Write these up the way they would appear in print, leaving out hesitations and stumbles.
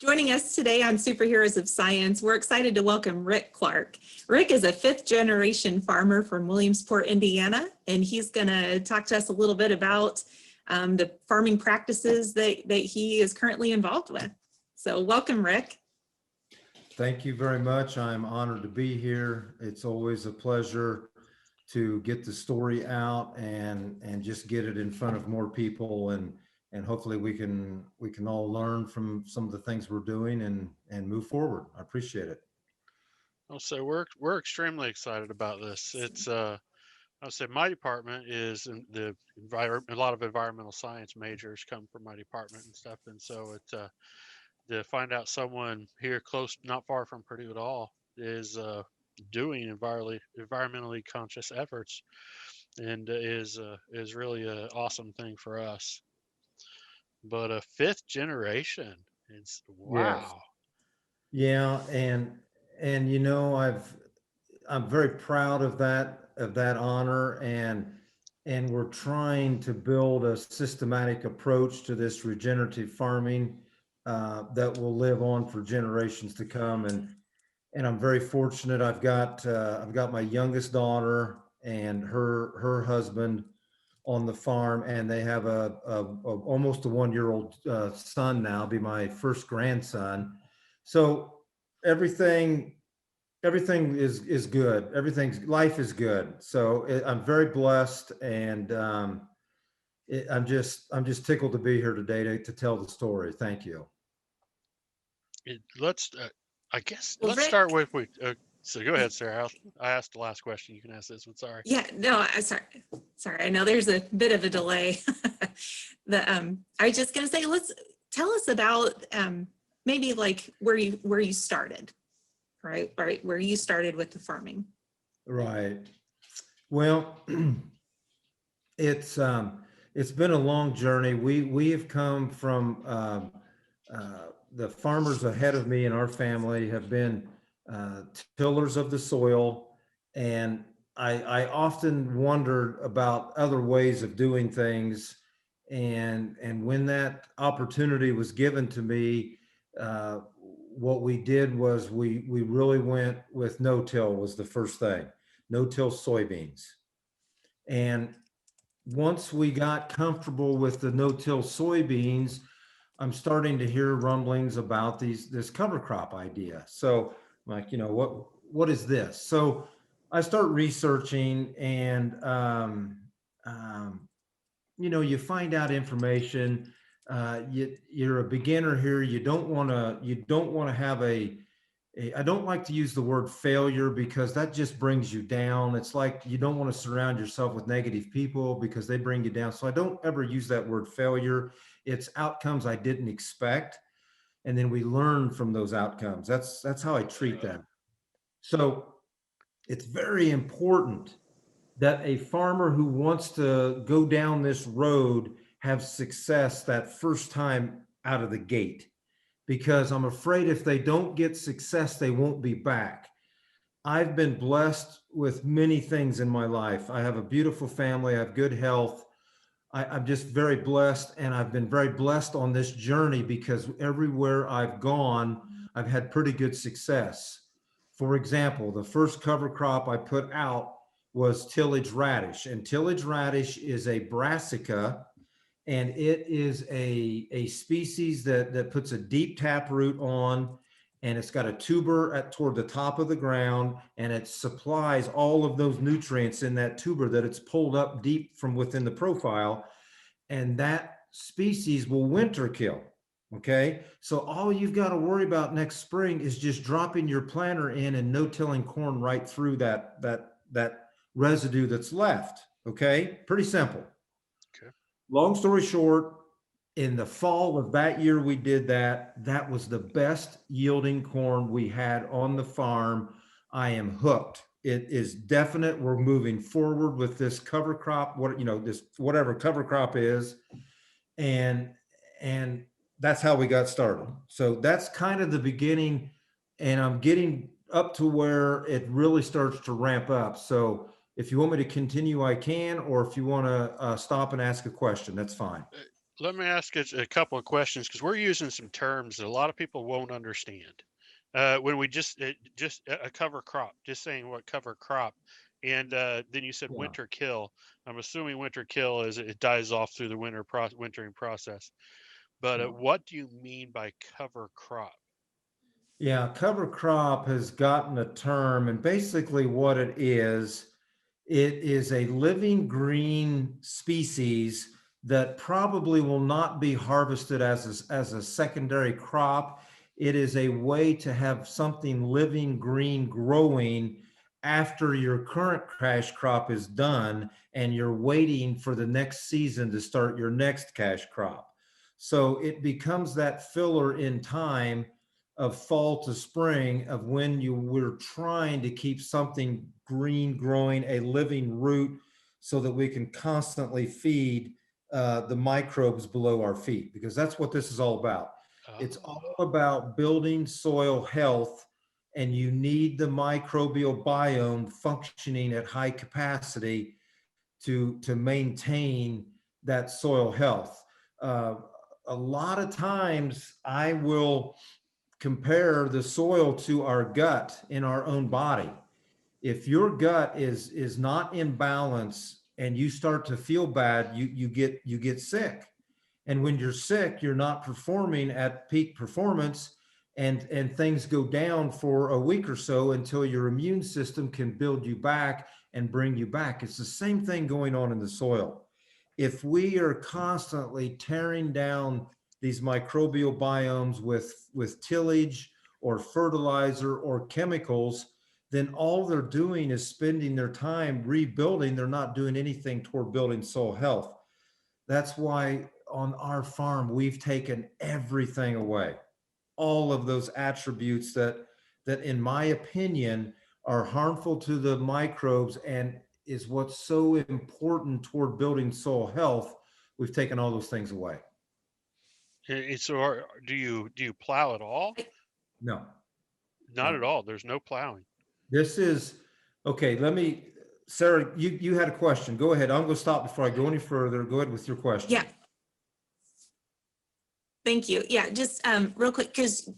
Joining us today on Superheroes of Science, we're excited to welcome Rick Clark. Rick is a fifth-generation farmer from Williamsport, Indiana, and he's going to talk to us a little bit about the farming practices that he is currently involved with. So welcome, Rick. Thank you very much. I'm honored to be here. It's always a pleasure to get the story out and just get it in front of more people, and hopefully we can all learn from some of the things we're doing and move forward. I appreciate it. So we're extremely excited about this. It's I would say my department is in a lot of environmental science majors come from my department and stuff, and so it's to find out someone here close, not far from Purdue at all, is doing environmentally conscious efforts, and is really an awesome thing for us. But a fifth generation, it's Yes. wow. Yeah, and I'm very proud of that honor, and we're trying to build a systematic approach to this regenerative farming that will live on for generations to come. And I'm very fortunate. I've got my youngest daughter and her husband on the farm, and they have a almost a 1 year old son now, be my first grandson. So everything everything is good. Everything's life is good. So I'm very blessed, and I'm just tickled to be here today to tell the story. Thank you. Let's I guess Well, let's start Rick, with so go ahead, Sarah. I asked the last question. You can ask this one. Sorry. yeah, no, I'm sorry. I know there's a bit of a delay. I was just going to say, let's tell us about maybe like where you started, right? Right, where you started with the farming. Right. Well, it's it's been a long journey. We have come from the farmers ahead of me in our family have been tillers of the soil, and I often wondered about other ways of doing things, and when that opportunity was given to me, what we did was we really went with no-till was the first thing, no-till soybeans. And once we got comfortable with the no-till soybeans, I'm starting to hear rumblings about this cover crop idea. So I'm like, what is this? So I start researching, and you find out information. You're a beginner here. You don't want to have I don't like to use the word failure because that just brings you down. It's like you don't want to surround yourself with negative people because they bring you down. So I don't ever use that word failure. It's outcomes I didn't expect, and then we learn from those outcomes. That's how I treat them. So it's very important that a farmer who wants to go down this road have success that first time out of the gate, because I'm afraid if they don't get success, they won't be back. I've been blessed with many things in my life. I have a beautiful family, I have good health. I'm just very blessed, and I've been very blessed on this journey because everywhere I've gone, I've had pretty good success. For example, the first cover crop I put out was tillage radish, and tillage radish is a brassica, and it is a species that puts a deep tap root on, and it's got a tuber toward the top of the ground, and it supplies all of those nutrients in that tuber that it's pulled up deep from within the profile, and that species will winter kill. Okay, so all you've got to worry about next spring is just dropping your planter in and no-tilling corn right through that residue that's left. Okay, pretty simple. Okay. Long story short, in the fall of that year we did that. That was the best yielding corn we had on the farm. I am hooked. It is definite. We're moving forward with this cover crop, this whatever cover crop is, and and that's how we got started. So that's kind of the beginning, and I'm getting up to where it really starts to ramp up. So if you want me to continue, I can, or if you want to stop and ask a question, that's fine. let me ask you a couple of questions because we're using some terms that a lot of people won't understand. When we just a cover crop, just saying what cover crop, and then you said Yeah. winter kill. I'm assuming winter kill is it dies off through the wintering process. But Yeah. what do you mean by cover crop? Yeah, cover crop has gotten a term, and basically what it is a living green species that probably will not be harvested as a secondary crop. It is a way to have something living green growing after your current cash crop is done and you're waiting for the next season to start your next cash crop. So it becomes that filler in time of fall to spring of when you were trying to keep something green growing, a living root, so that we can constantly feed the microbes below our feet, because that's what this is all about. It's all Oh, about building soil health, and you need the microbial biome functioning at high capacity to maintain that soil health. Uh, a lot of times I will compare the soil to our gut in our own body. If your gut is not in balance and you start to feel bad, you get sick. And when you're sick, you're not performing at peak performance, and things go down for a week or so until your immune system can build you back and bring you back. It's the same thing going on in the soil. If we are constantly tearing down these microbial biomes with tillage or fertilizer or chemicals, then all they're doing is spending their time rebuilding. They're not doing anything toward building soil health. That's why on our farm, we've taken everything away, all of those attributes that in my opinion are harmful to the microbes and is what's so important toward building soil health. We've taken all those things away. so do you plow at all? No, Not no. at all. There's no plowing. This is okay. Let me, Sarah, you had a question. Go ahead. I'm going to stop before I go any further. Go ahead with your question. Yeah, thank you. Yeah, just real quick, because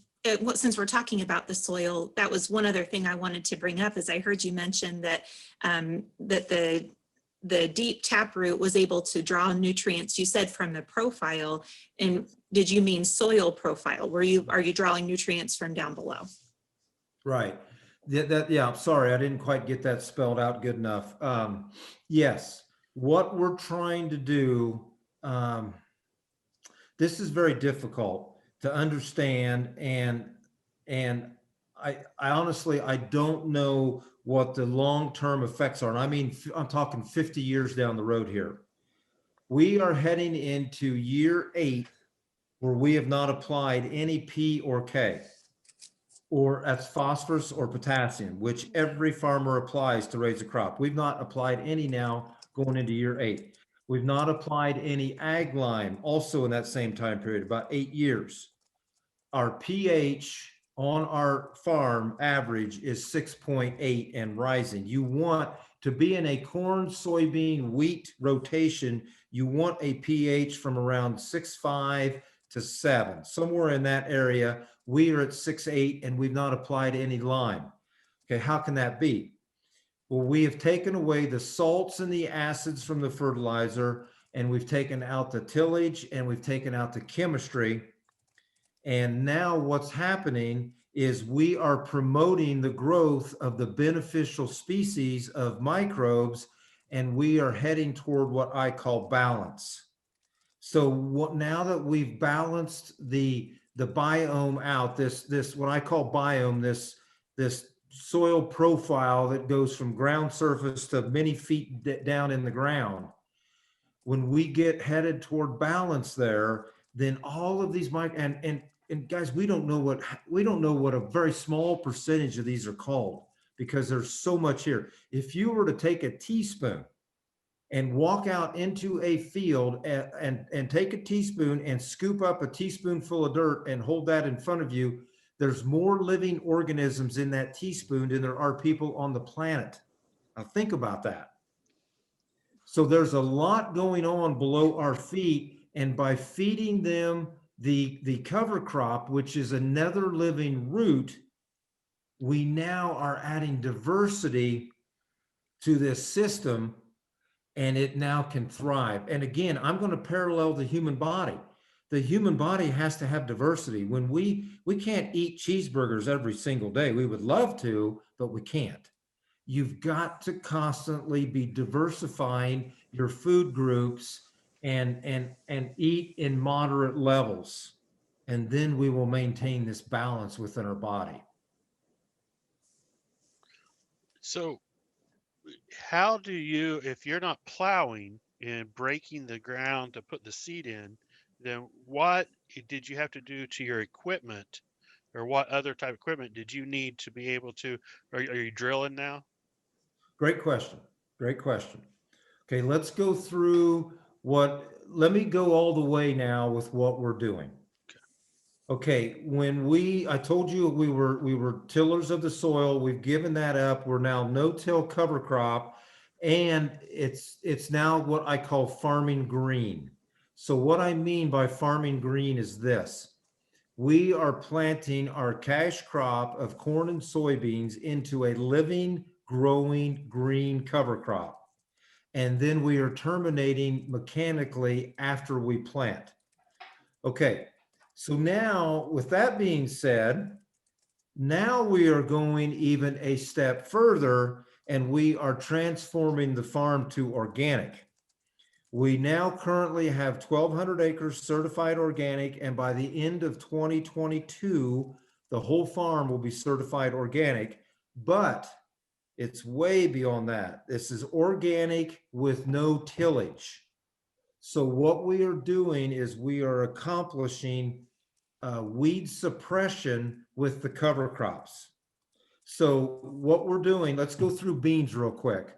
since we're talking about the soil, that was one other thing I wanted to bring up. Is I heard you mention that that the deep taproot was able to draw nutrients. You said from the profile, and did you mean soil profile? Are you drawing nutrients from down below? Right. Yeah, I'm sorry, I didn't quite get that spelled out good enough. Yes, what we're trying to do, um, this is very difficult to understand, and I honestly I don't know what the long-term effects are. And I mean, I'm talking 50 years down the road here. We are heading into year 8 where we have not applied any P or K, or that's phosphorus or potassium, which every farmer applies to raise a crop. We've not applied any now going into year 8. We've not applied any ag lime also in that same time period, about 8 years. Our pH on our farm average is 6.8 and rising. You want to be in a corn, soybean, wheat rotation, you want a pH from around 6.5 to 7, somewhere in that area. We are at 6.8 and we've not applied any lime. Okay, how can that be? Well, we have taken away the salts and the acids from the fertilizer, and we've taken out the tillage, and we've taken out the chemistry. And now what's happening is we are promoting the growth of the beneficial species of microbes, and we are heading toward what I call balance. So now that we've balanced the biome out, this what I call biome, this soil profile that goes from ground surface to many feet down in the ground. When we get headed toward balance there, then all of these and guys, we don't know what a very small percentage of these are called, because there's so much here. If you were to take a teaspoon and walk out into a field and take a teaspoon and scoop up a teaspoonful of dirt and hold that in front of you, there's more living organisms in that teaspoon than there are people on the planet. Now think about that. So there's a lot going on below our feet, And by feeding them the cover crop, which is another living root, we now are adding diversity to this system, and it now can thrive. And again, I'm going to parallel the human body. The human body has to have diversity. When we can't eat cheeseburgers every single day. We would love to, but we can't. You've got to constantly be diversifying your food groups and eat in moderate levels. And then we will maintain this balance within our body. So how do you, if you're not plowing and breaking the ground to put the seed in, then what did you have to do to your equipment, or what other type of equipment did you need to be able to, are you drilling now? Great question. Great question. Okay, let's go through let me go all the way now with what we're doing. Okay, I told you we were tillers of the soil. We've given that up. We're now no-till cover crop, and it's now what I call farming green. So what I mean by farming green is this. We are planting our cash crop of corn and soybeans into a living, growing green cover crop. And then we are terminating mechanically after we plant. Okay, so now with that being said, now we are going even a step further, and we are transforming the farm to organic. We now currently have 1,200 acres certified organic, and by the end of 2022, the whole farm will be certified organic, but it's way beyond that. This is organic with no tillage. So what we are doing is we are accomplishing weed suppression with the cover crops. So what we're doing, let's go through beans real quick.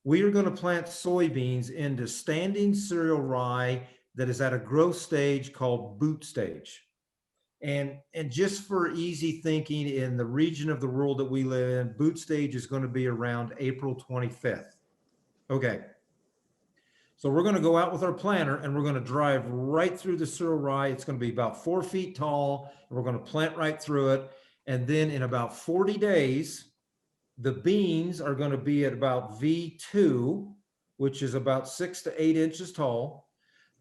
We are going to plant soybeans into standing cereal rye that is at a growth stage called boot stage. And just for easy thinking, in the region of the world that we live in, boot stage is going to be around April 25th. Okay. So we're going to go out with our planter and we're going to drive right through the cereal rye. It's going to be about 4 feet tall. And we're going to plant right through it. And then in about 40 days, the beans are going to be at about V2, which is about 6 to 8 inches tall.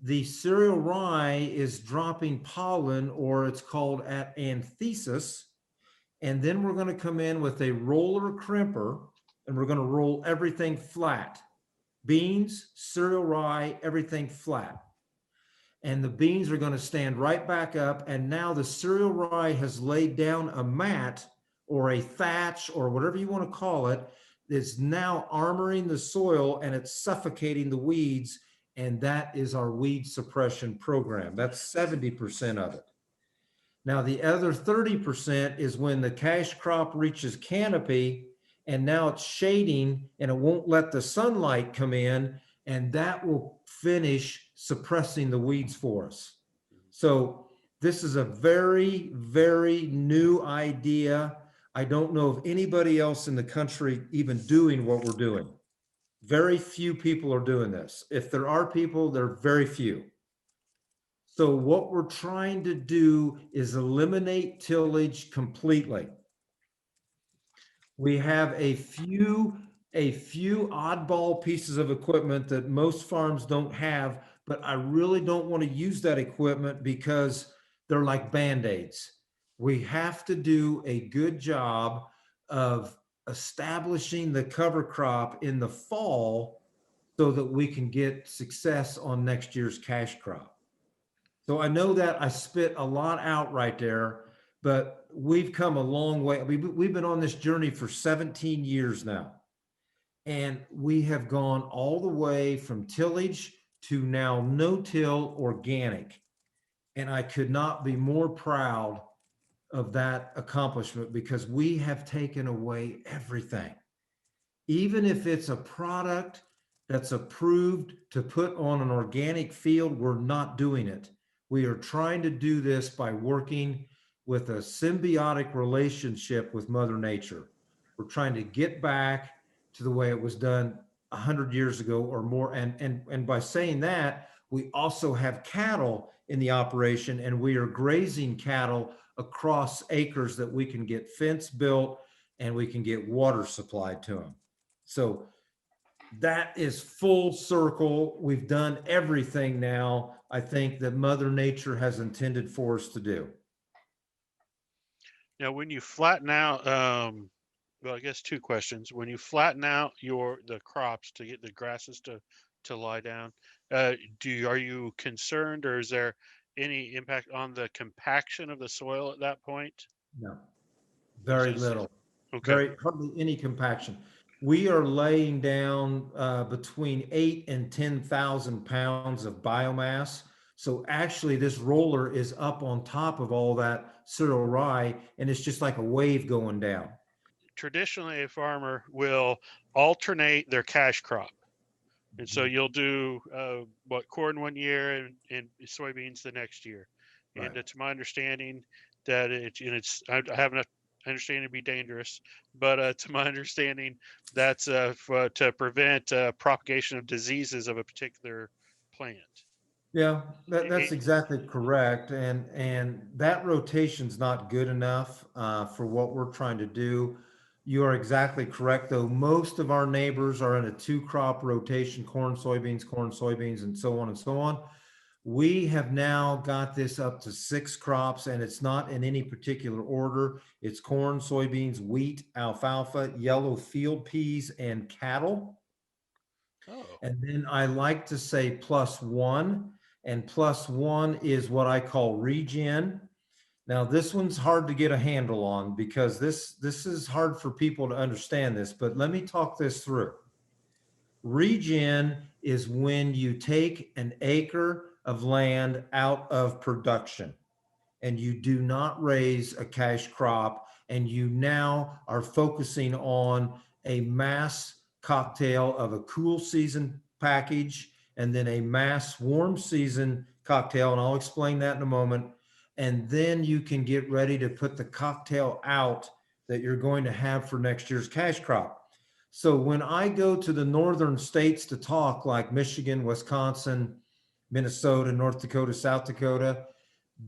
The cereal rye is dropping pollen, or it's called at anthesis. And then we're going to come in with a roller crimper and we're going to roll everything flat. Beans, cereal rye, everything flat. And the beans are going to stand right back up. And now the cereal rye has laid down a mat or a thatch or whatever you want to call it. It's now armoring the soil and it's suffocating the weeds. And that is our weed suppression program. That's 70% of it. Now, the other 30% is when the cash crop reaches canopy and now it's shading and it won't let the sunlight come in, and that will finish suppressing the weeds for us. So this is a very, very new idea. I don't know of anybody else in the country even doing what we're doing. Very few people are doing this. If there are people, they're very few. So what we're trying to do is eliminate tillage completely. We have a few oddball pieces of equipment that most farms don't have, but I really don't want to use that equipment because they're like Band-Aids. We have to do a good job of establishing the cover crop in the fall so that we can get success on next year's cash crop. So I know that I spit a lot out right there, but we've come a long way. We've been on this journey for 17 years now. And we have gone all the way from tillage to now no-till organic. And I could not be more proud of that accomplishment because we have taken away everything. Even if it's a product that's approved to put on an organic field, we're not doing it. We are trying to do this by working with a symbiotic relationship with Mother Nature. We're trying to get back to the way it was done 100 years ago or more. And by saying that, We also have cattle in the operation, and we are grazing cattle across acres that we can get fence built and we can get water supplied to them. So that is full circle. We've done everything now, I think, that Mother Nature has intended for us to do. Now, when you flatten out, well, I guess two questions. When you flatten out the crops to get the grasses to lie down, are you concerned, or is there any impact on the compaction of the soil at that point? No, There's very no little, Okay. very hardly any compaction. We are laying down between 8 and 10,000 pounds of biomass. So actually this roller is up on top of all that cereal rye, and it's just like a wave going down. Traditionally, a farmer will alternate their cash crop. And so you'll do corn one year and soybeans the next year. And Right. to my understanding, that I have enough understanding to be dangerous, but to my understanding, that's to prevent propagation of diseases of a particular plant. Yeah, that's It- exactly correct. And that rotation's not good enough for what we're trying to do. You are exactly correct, though. Most of our neighbors are in a 2-crop rotation, corn, soybeans, and so on and so on. We have now got this up to 6 crops, and it's not in any particular order. It's corn, soybeans, wheat, alfalfa, yellow field peas, and cattle. oh, And then I like to say +1, and +1 is what I call regen. Now, this one's hard to get a handle on because this is hard for people to understand this, but let me talk this through. Regen is when you take an acre of land out of production and you do not raise a cash crop, and you now are focusing on a mass cocktail of a cool season package and then a mass warm season cocktail. And I'll explain that in a moment. And then you can get ready to put the cocktail out that you're going to have for next year's cash crop. So when I go to the northern states to talk, like Michigan, Wisconsin, Minnesota, North Dakota, South Dakota,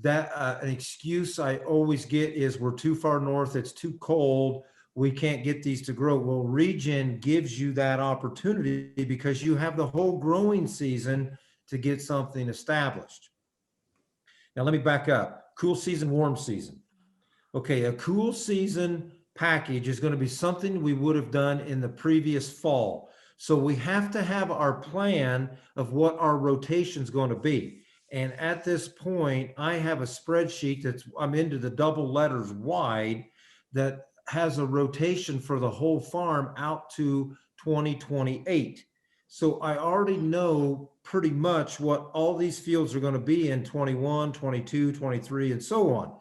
that an excuse I always get is we're too far north, it's too cold, we can't get these to grow. Well, regen gives you that opportunity because you have the whole growing season to get something established. Now let me back up. Cool season, warm season. Okay, a cool season package is going to be something we would have done in the previous fall. So we have to have our plan of what our rotation is going to be. And at this point, I have a spreadsheet I'm into the double letters wide that has a rotation for the whole farm out to 2028. So I already know pretty much what all these fields are going to be in 21, 22, 23, and so on.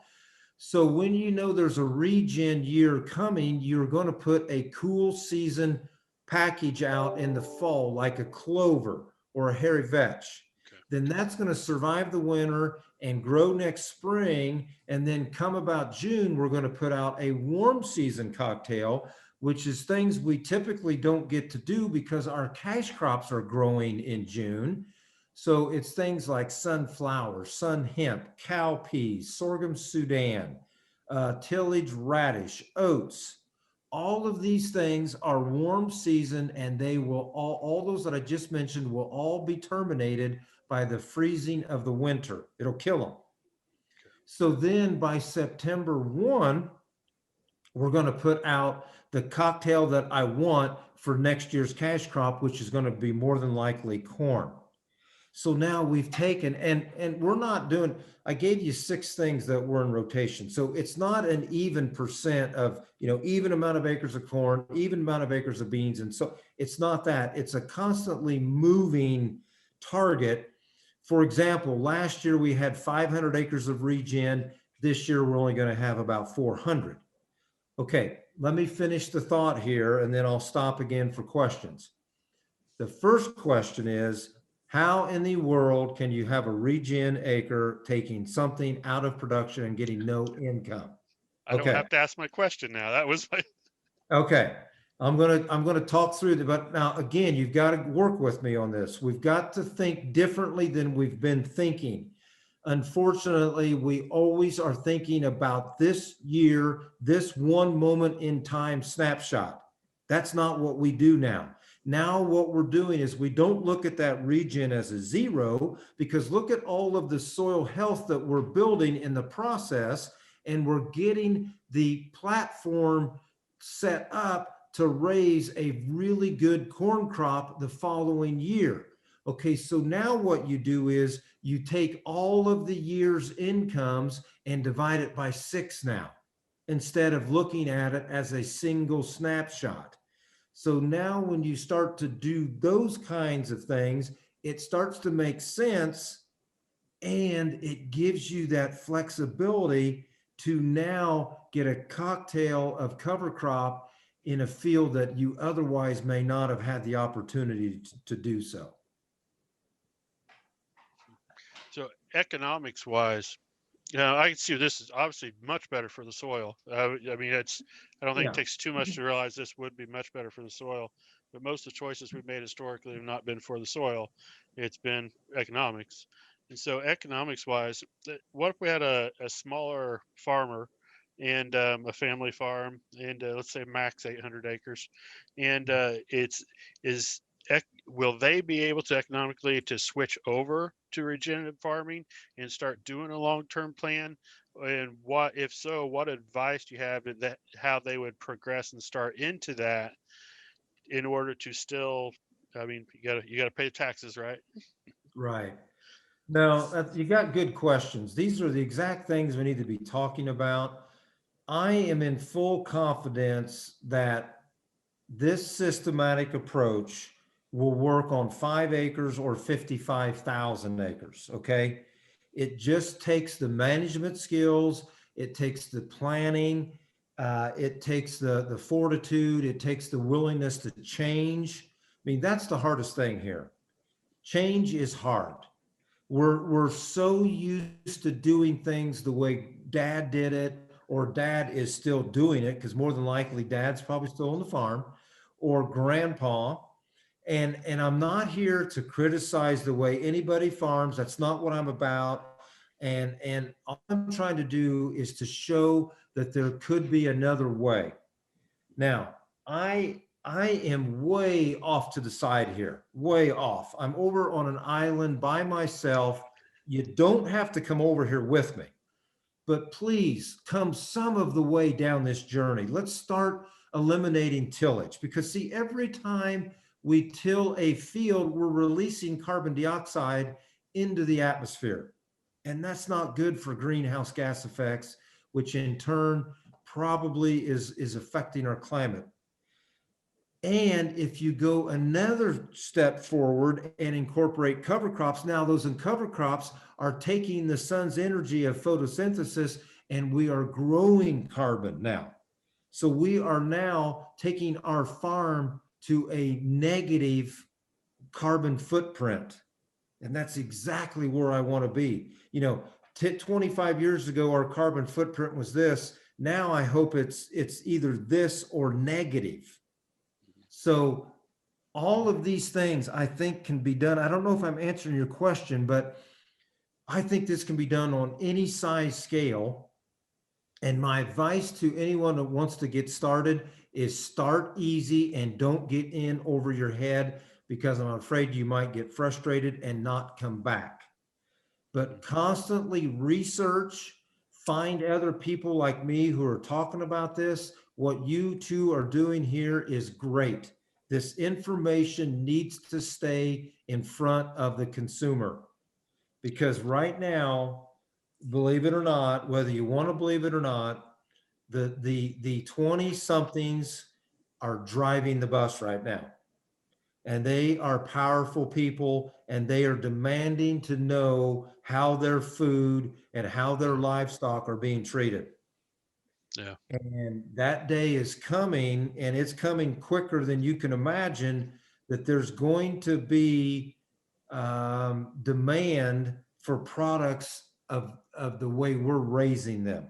So when you know there's a regen year coming, you're going to put a cool season package out in the fall, like a clover or a hairy vetch. okay. Then that's going to survive the winter and grow next spring. And then come about June, we're going to put out a warm season cocktail, which is things we typically don't get to do because our cash crops are growing in June. So it's things like sunflower, sun hemp, cowpeas, sorghum Sudan, tillage radish, oats. All of these things are warm season, and they will all those that I just mentioned will all be terminated by the freezing of the winter. It'll kill them. So then by September 1, we're going to put out the cocktail that I want for next year's cash crop, which is going to be more than likely corn. So now we've taken, and we're not doing, I gave you 6 things that were in rotation. So it's not an even percent of, even amount of acres of corn, even amount of acres of beans. And so it's not that. It's a constantly moving target. For example, last year we had 500 acres of regen. This year we're only going to have about 400. Okay, let me finish the thought here and then I'll stop again for questions. The first question is, how in the world can you have a regen acre taking something out of production and getting no income? I don't Okay. have to ask my question now. That was my Okay. I'm gonna talk through it, but now again, you've got to work with me on this. We've got to think differently than we've been thinking. Unfortunately, we always are thinking about this year, this one moment in time snapshot. That's not what we do now. Now what we're doing is we don't look at that region as a zero, because look at all of the soil health that we're building in the process, and we're getting the platform set up to raise a really good corn crop the following year. Okay, so now what you do is you take all of the year's incomes and divide it by 6 now, instead of looking at it as a single snapshot. So now when you start to do those kinds of things, it starts to make sense, and it gives you that flexibility to now get a cocktail of cover crop in a field that you otherwise may not have had the opportunity to do so. So economics wise, yeah, I can see this is obviously much better for the soil. I mean, I don't think it Yeah. takes too much to realize this would be much better for the soil. But most of the choices we've made historically have not been for the soil. It's been economics. And so economics wise, what if we had a smaller farmer and a family farm and let's say max 800 acres, and is will they be able to economically to switch over to regenerative farming and start doing a long-term plan? And what, if so, what advice do you have in that, how they would progress and start into that in order to still, I mean, you gotta pay taxes, right? Right. Now, you got good questions. These are the exact things we need to be talking about. I am in full confidence that this systematic approach will work on 5 acres or 55,000 acres. Okay. It just takes the management skills, it takes the planning, it takes the fortitude, it takes the willingness to change. I mean, that's the hardest thing here. Change is hard. We're so used to doing things the way dad did it, or dad is still doing it, because more than likely dad's probably still on the farm, or grandpa. And I'm not here to criticize the way anybody farms. That's not what I'm about. And all I'm trying to do is to show that there could be another way. Now, I am way off to the side here, way off. I'm over on an island by myself. You don't have to come over here with me, but please come some of the way down this journey. Let's start eliminating tillage, because see, every time we till a field, we're releasing carbon dioxide into the atmosphere. And that's not good for greenhouse gas effects, which in turn probably is affecting our climate. And if you go another step forward and incorporate cover crops, now those in cover crops are taking the sun's energy of photosynthesis, and we are growing carbon now. So we are now taking our farm to a negative carbon footprint. And that's exactly where I want to be. 25 years ago, our carbon footprint was this. Now I hope it's either this or negative. So all of these things I think can be done. I don't know if I'm answering your question, but I think this can be done on any size scale. And my advice to anyone that wants to get started is start easy and don't get in over your head, because I'm afraid you might get frustrated and not come back. But constantly research, find other people like me who are talking about this. What you two are doing here is great. This information needs to stay in front of the consumer, because right now, believe it or not, whether you want to believe it or not, the 20 somethings are driving the bus right now. And they are powerful people, and they are demanding to know how their food and how their livestock are being treated. Yeah. And that day is coming, and it's coming quicker than you can imagine, that there's going to be demand for products of the way we're raising them.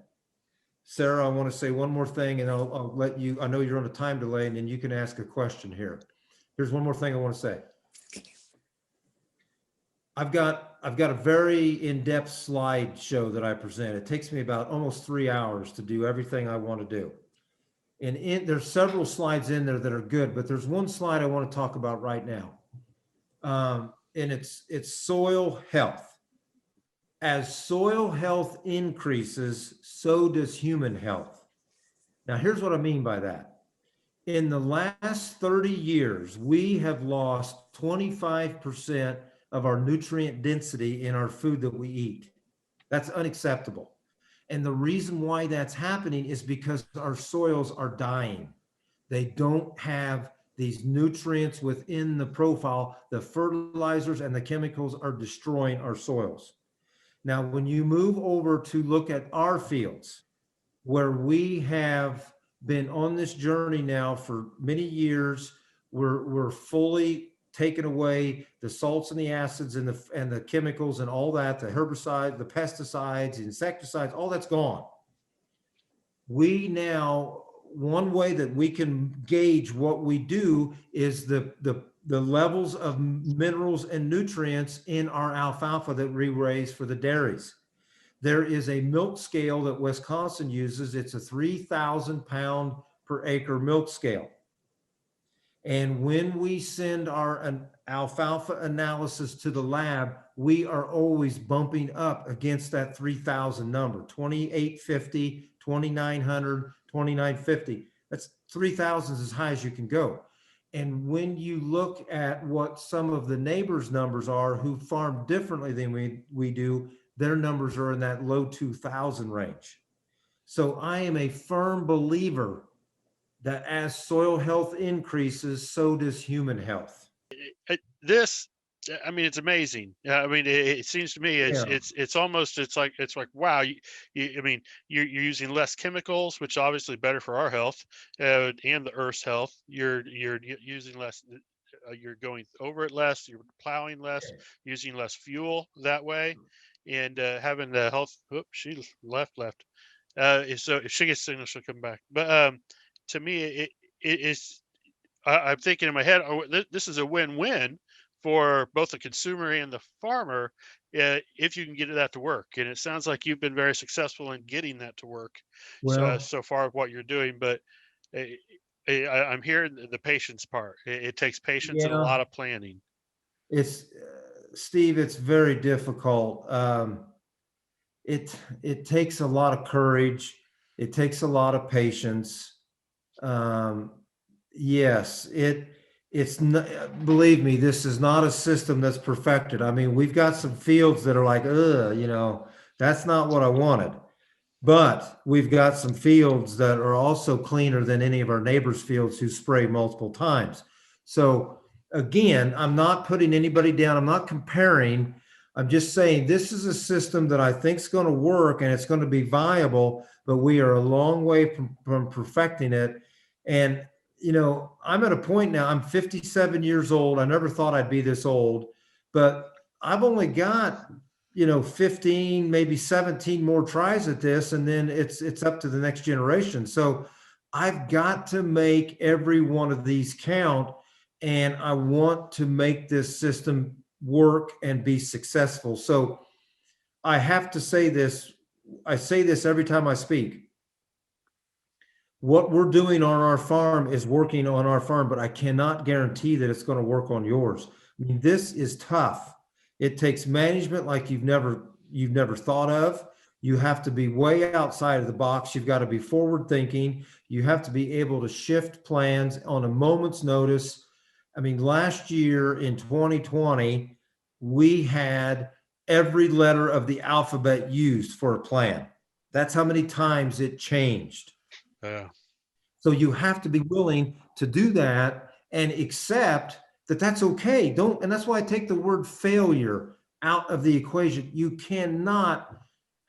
Sarah, I want to say one more thing, and I'll let you, I know you're on a time delay, and then you can ask a question here. Here's one more thing I want to say. I've got a very in-depth slideshow that I present. It takes me about almost 3 hours to do everything I want to do. And there's several slides in there that are good, but there's one slide I want to talk about right now. And it's soil health. As soil health increases, so does human health. Now, here's what I mean by that. In the last 30 years, we have lost 25% of our nutrient density in our food that we eat. That's unacceptable. And the reason why that's happening is because our soils are dying. They don't have these nutrients within the profile. The fertilizers and the chemicals are destroying our soils. Now, when you move over to look at our fields, where we have been on this journey now for many years, we're fully taken away the salts and the acids and the chemicals and all that, the herbicides, the pesticides, the insecticides, all that's gone. We now, one way that we can gauge what we do is the levels of minerals and nutrients in our alfalfa that we raise for the dairies. There is a milk scale that Wisconsin uses. It's a 3,000 pound per acre milk scale. And when we send our alfalfa analysis to the lab, we are always bumping up against that 3,000 number, 2,850, 2,900, 2,950. That's 3,000 is as high as you can go. And when you look at what some of the neighbors' numbers are who farm differently than we do, their numbers are in that low 2,000 range. So I am a firm believer that as soil health increases, so does human health. I mean, it's amazing. I mean, it seems to me it's almost like wow. I mean, you're using less chemicals, which obviously better for our health and the Earth's health. You're using less. You're going over it less. You're plowing less, using less fuel that way, and having the health. Oops, she left. So if she gets signal, she'll come back. But to me, it is. I'm thinking in my head, oh, this is a win-win for both the consumer and the farmer if you can get that to work. And it sounds like you've been very successful in getting that to work so far of what you're doing. But I'm hearing the patience part. It takes patience and a lot of planning. It's Steve, it's very difficult. It takes a lot of courage. It takes a lot of patience. Yes, it's not, believe me, this is not a system that's perfected. I mean, we've got some fields that are like, that's not what I wanted. But we've got some fields that are also cleaner than any of our neighbors' fields who spray multiple times. So again, I'm not putting anybody down. I'm not comparing. I'm just saying this is a system that I think is going to work and it's going to be viable, but we are a long way from perfecting it. And I'm at a point now, I'm 57 years old. I never thought I'd be this old, but I've only got, 15, maybe 17 more tries at this. And then it's up to the next generation. So I've got to make every one of these count. And I want to make this system work and be successful. So I have to say this. I say this every time I speak. What we're doing on our farm is working on our farm, but I cannot guarantee that it's going to work on yours. I mean, this is tough. It takes management like you've never thought of. You have to be way outside of the box. You've got to be forward thinking. You have to be able to shift plans on a moment's notice. I mean, last year in 2020, we had every letter of the alphabet used for a plan. That's how many times it changed. Yeah. So you have to be willing to do that and accept that that's okay. And that's why I take the word failure out of the equation. You cannot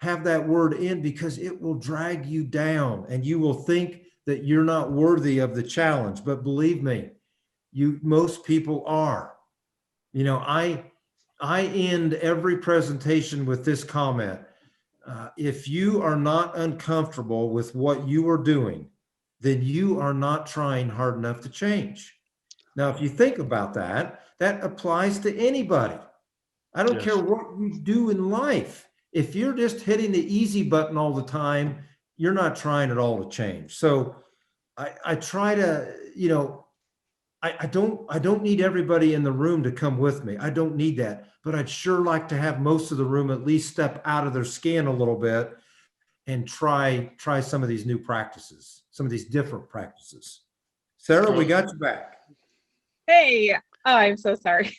have that word in because it will drag you down and you will think that you're not worthy of the challenge. But believe me, most people are. I end every presentation with this comment. If you are not uncomfortable with what you are doing, then you are not trying hard enough to change. Now, if you think about that, that applies to anybody. I don't care Yes. what you do in life. If you're just hitting the easy button all the time, you're not trying at all to change. So I try to, you know, I don't need everybody in the room to come with me. I don't need that, but I'd sure like to have most of the room at least step out of their skin a little bit and try some of these new practices, some of these different practices. Sarah, we Well, got you back. Hey, oh, I'm so sorry.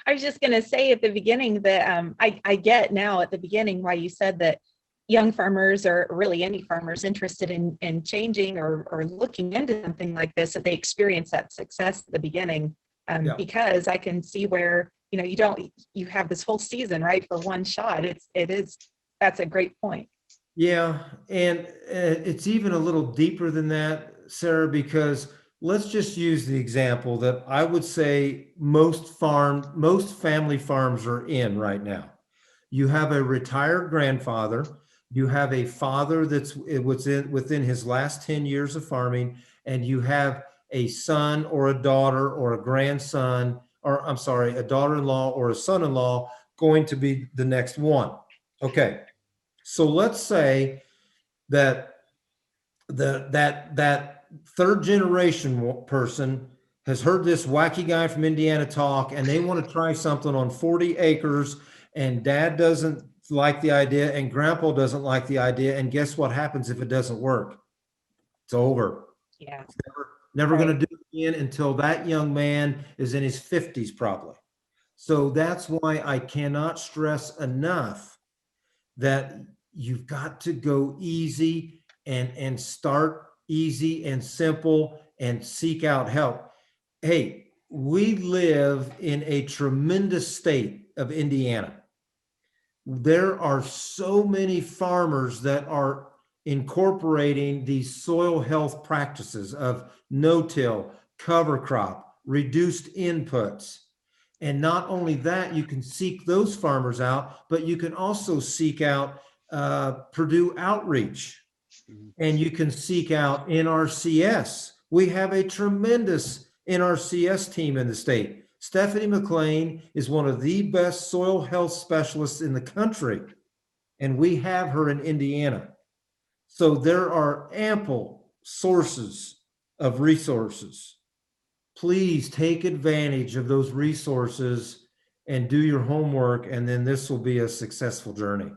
I was just going to say at the beginning that I get now at the beginning why you said that young farmers or really any farmers interested in changing or looking into something like this, that they experience that success at the beginning. Yeah. Because I can see where, you know, you have this whole season, right, for one shot. That's a great point. Yeah, and it's even a little deeper than that, Sarah, because let's just use the example that I would say most family farms are in right now. You have a retired grandfather, you have a father that's within his last 10 years of farming, and you have a son or a daughter or a grandson, or I'm sorry, a daughter-in-law or a son-in-law going to be the next one. Okay. So let's say that that third generation person has heard this wacky guy from Indiana talk, and they want to try something on 40 acres, and dad doesn't like the idea and grandpa doesn't like the idea. And guess what happens if it doesn't work? It's over. Yeah. Never Right. going to do it again until that young man is in his 50s, probably. So that's why I cannot stress enough that you've got to go easy and start easy and simple and seek out help. Hey, we live in a tremendous state of Indiana. There are so many farmers that are incorporating these soil health practices of no-till, cover crop, reduced inputs. And not only that, you can seek those farmers out, but you can also seek out Purdue Outreach, and you can seek out NRCS. We have a tremendous NRCS team in the state. Stephanie McLean is one of the best soil health specialists in the country, and we have her in Indiana. So there are ample sources of resources. Please take advantage of those resources and do your homework, and then this will be a successful journey.